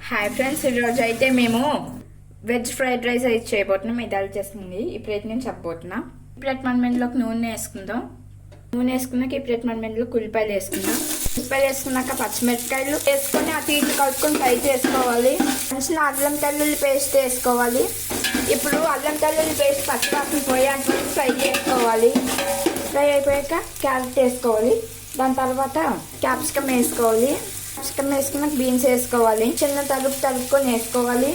Hi friends, ఈరోజు అయితే మేము వెజ్ ఫ్రైడ్ రైస్ అయితే చేయబోతున్నాం. ఇది ఎలా చేస్తుంది ఇప్పుడైతే నేను చెప్పబోతున్నా. ఇప్పుడైతే మన మెందులోకి నూనె వేసుకుందాం. నూనె వేసుకున్నాక ఇప్పుడైతే మన మెందులోకి ఉల్లిపాయలు వేసుకుందాం. ఉల్లిపాయలు వేసుకున్నాక పచ్చిమిరపకాయలు వేసుకొని అటు ఇటు కలుపుకొని ఫ్రై చేసుకోవాలి. మంచిగా అల్లం తెల్లుల్లి పేస్ట్ వేసుకోవాలి. ఇప్పుడు అల్లం తెల్లుల్లి పేస్ట్ పచ్చివాసన పోయేంత వరకు ఫ్రై చేసుకోవాలి. ఫ్రై అయిపోయాక క్యారెట్ వేసుకోవాలి. దాని తర్వాత క్యాప్సికమ్ వేసుకోవాలి. క్యాప్సికమ్ వేసుకున్నాక బీన్స్ వేసుకోవాలి. చిన్న తలుపుకొని వేసుకోవాలి.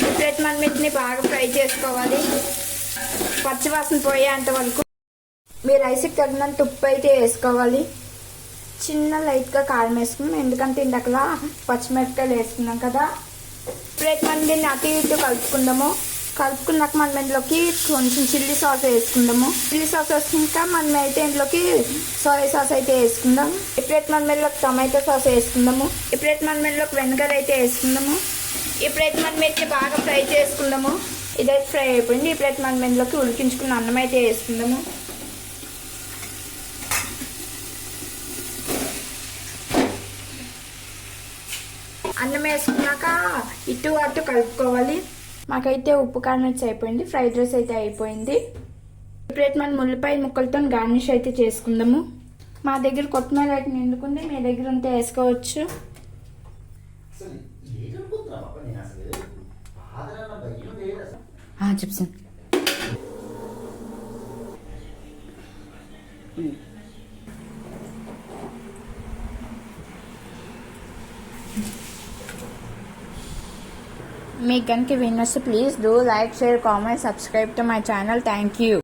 ఇప్పుడైతే మనం వీటిని బాగా ఫ్రై చేసుకోవాలి. పచ్చివాసన పోయేంత వరకు. మీ రైస్కి తగినంత ఉప్పు అయితే వేసుకోవాలి. చిన్న లైట్గా కారం వేసుకున్నాం, ఎందుకంటే ఇందాకలా పచ్చిమిరపకాయలు వేసుకున్నాం కదా. ఇప్పుడైతే మనం దీన్ని అటు ఇటు కలుపుకున్నాక మనం ఇందులోకి కొంచెం చిల్లీ సాస్ వేసుకుందాము. చిల్లీ సాస్ వేసుకున్నాక మనం అయితే ఇందులోకి సోయా సాస్ అయితే వేసుకుందాం. ఇప్పుడైతే మనం ఇందులోకి టమాటో సాస్ వేసుకుందాము. ఇప్పుడైతే మనం ఇందులోకి వెనిగర్ అయితే వేసుకుందాము. ఇప్పుడైతే మనం అయితే బాగా ఫ్రై చేసుకుందాము. ఇదైతే ఫ్రై అయిపోయింది. ఇప్పుడైతే మనం ఇందులోకి ఉడికించుకున్న అన్నం అయితే వేసుకుందాము. అన్నం వేసుకున్నాక ఇటు అటు కలుపుకోవాలి. మాకైతే ఉప్పు కారం వచ్చి అయిపోయింది. ఫ్రైడ్ రైస్ అయితే అయిపోయింది. ఇప్పుడైతే మనం ఉల్లిపాయ ముక్కలతో గార్నిష్ అయితే చేసుకుందాము. మా దగ్గర కొత్తిమీర అయితే నిండుకుంది, మీ దగ్గర ఉంటే వేసుకోవచ్చు. చెప్తాను. మీకు కనుక విన్నొస్తే please do like, share, comment, subscribe to my channel. Thank you.